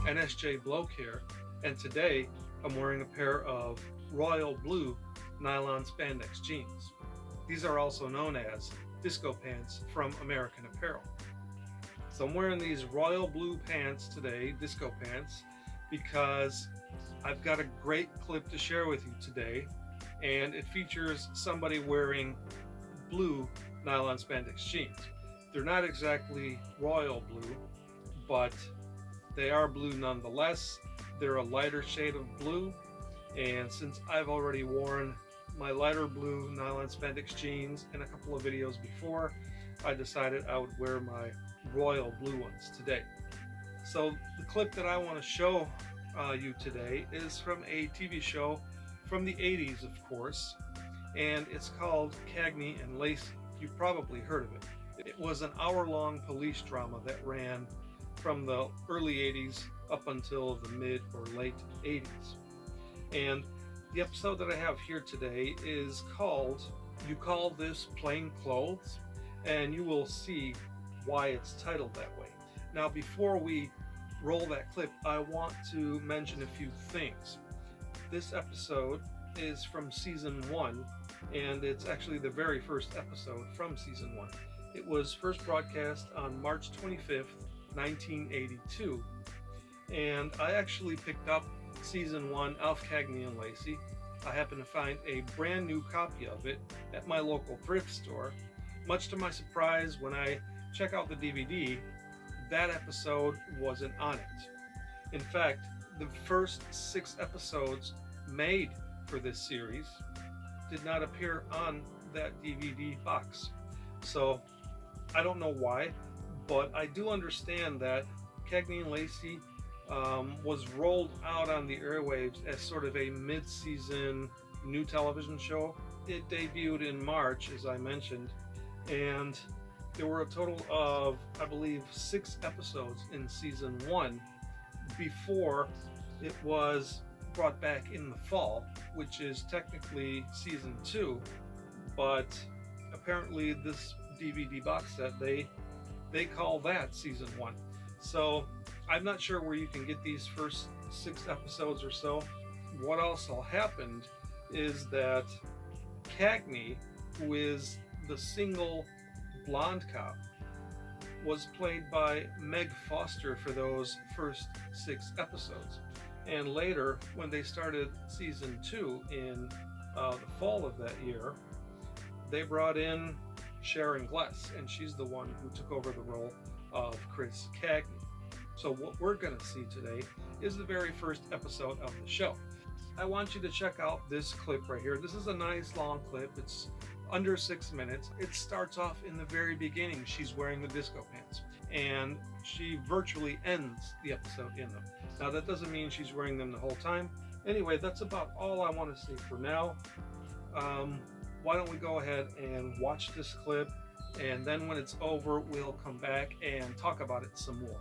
NSJ Blow Care, and today I'm wearing a pair of royal blue nylon spandex jeans. These are also known as disco pants from American Apparel. So I'm wearing these royal blue pants today, disco pants, because I've got a great clip to share with you today, and it features somebody wearing blue nylon spandex jeans. They're not exactly royal blue, but they are blue nonetheless. They're a lighter shade of blue, and since I've already worn my lighter blue nylon spandex jeans in a couple of videos before, I decided I would wear my royal blue ones today. So the clip that I want to show you today is from a TV show from the 80s, of course, and it's called Cagney and Lacey. You've probably heard of it. It was an hour-long police drama that ran from the early 80s up until the mid or late 80s. And the episode that I have here today is called You Call This Plain Clothes? And you will see why it's titled that way. Now, before we roll that clip, I want to mention a few things. This episode is from season 1, and it's actually the very first episode from season 1. It was first broadcast on March 25th, 1982, and I actually picked up season 1 of Cagney and Lacey. I happened to find a brand new copy of it at my local thrift store. Much to my surprise, when I check out the DVD, that episode wasn't on it. In fact, the first 6 episodes made for this series did not appear on that DVD box. So I don't know why, but I do understand that Cagney and Lacey was rolled out on the airwaves as sort of a mid-season new television show. It debuted in March, as I mentioned, and there were a total of, I believe, 6 episodes in season 1 before it was brought back in the fall, which is technically season 2, but apparently this DVD box set, they call that season 1. So I'm not sure where you can get these first 6 episodes or so. What also happened is that Cagney, who is the single blonde cop, was played by Meg Foster for those first 6 episodes. And later, when they started season 2 in the fall of that year, they brought in Sharon Gless, and she's the one who took over the role of Chris Cagney. So what we're going to see today is the very first episode of the show. I want you to check out this clip right here. This is a nice long clip. It's under 6 minutes. It starts off in the very beginning. She's wearing the disco pants, and she virtually ends the episode in them. Now, that doesn't mean she's wearing them the whole time. Anyway, that's about all I want to say for now. Why don't we go ahead and watch this clip, and then when it's over, we'll come back and talk about it some more.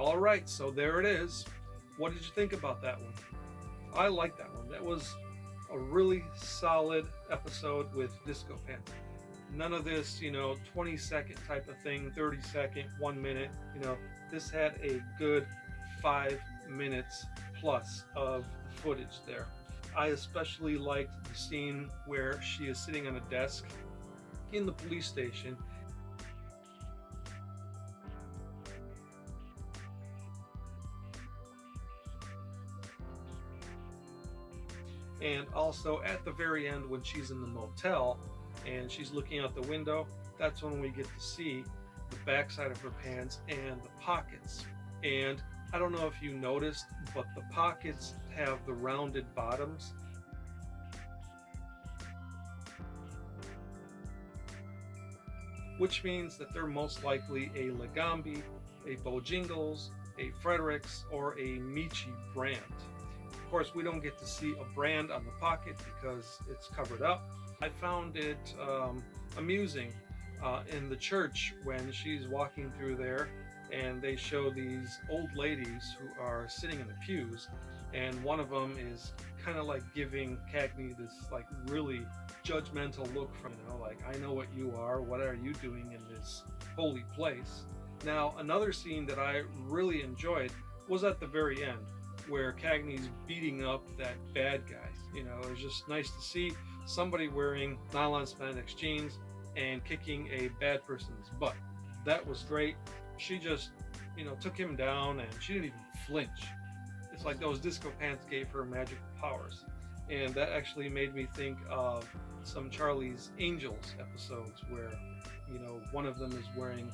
All right, so there it is. What did you think about that one? I like that one. That was a really solid episode with disco pants. None of this, 20-second type of thing, 30-second, 1 minute. This had a good 5 minutes plus of footage there. I especially liked the scene where she is sitting on a desk in the police station. And also at the very end when she's in the motel and she's looking out the window, that's when we get to see the backside of her pants and the pockets. And I don't know if you noticed, but the pockets have the rounded bottoms. Which means that they're most likely a Legambi, a Bojingles, a Fredericks, or a Michi brand. Of course, we don't get to see a brand on the pocket because it's covered up. I found it amusing in the church when she's walking through there and they show these old ladies who are sitting in the pews, and one of them is kind of like giving Cagney this like really judgmental look from, like, I know what you are, what are you doing in this holy place? Now, another scene that I really enjoyed was at the very end, where Cagney's beating up that bad guy. It was just nice to see somebody wearing nylon spandex jeans and kicking a bad person's butt. That was great. She just, took him down and she didn't even flinch. It's like those disco pants gave her magical powers. And that actually made me think of some Charlie's Angels episodes where, one of them is wearing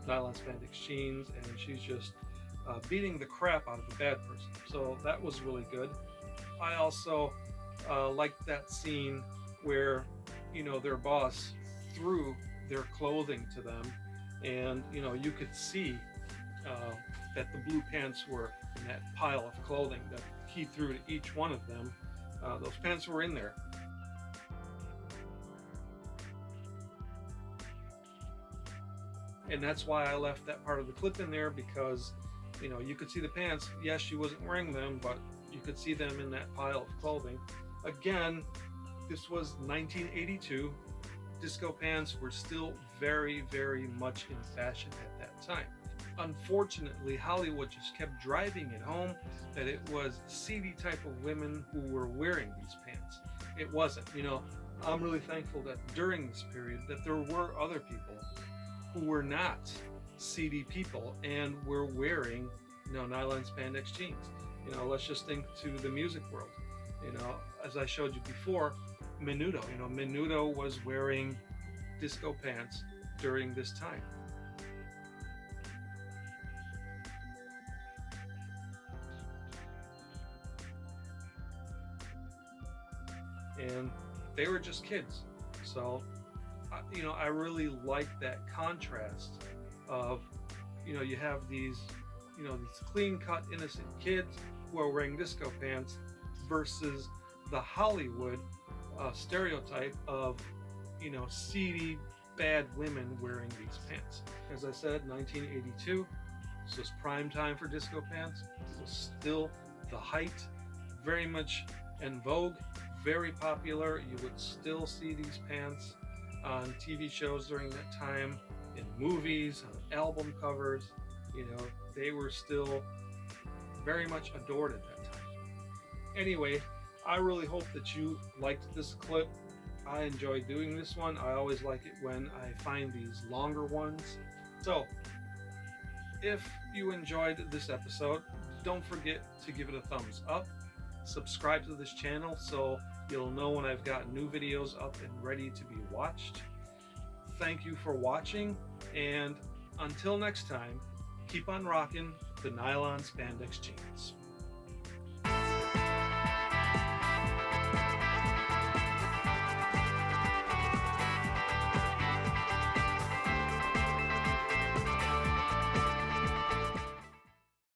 nylon spandex jeans and she's just beating the crap out of a bad person. So that was really good. I also liked that scene where, their boss threw their clothing to them, and you could see that the blue pants were in that pile of clothing that he threw to each one of them. Those pants were in there. And that's why I left that part of the clip in there, because you could see the pants. Yes, she wasn't wearing them, but you could see them in that pile of clothing. Again, this was 1982. Disco pants were still very, very much in fashion at that time. Unfortunately, Hollywood just kept driving it home that it was seedy type of women who were wearing these pants. It wasn't. I'm really thankful that during this period that there were other people who were not seedy people and were wearing, nylon spandex jeans. Let's just think to the music world. As I showed you before, Menudo. Menudo was wearing disco pants during this time. And they were just kids. So, I really like that contrast of, you have these, these clean-cut, innocent kids who are wearing disco pants versus the Hollywood stereotype of, seedy, bad women wearing these pants. As I said, 1982, this was prime time for disco pants. It was still the height, very much en vogue, very popular. You would still see these pants on TV shows during that time, in movies, on album covers. They were still very much adored at that time. Anyway, I really hope that you liked this clip. I enjoy doing this one. I always like it when I find these longer ones. So, if you enjoyed this episode, don't forget to give it a thumbs up. Subscribe to this channel so you'll know when I've got new videos up and ready to be watched. Thank you for watching, and until next time, keep on rocking the nylon spandex jeans.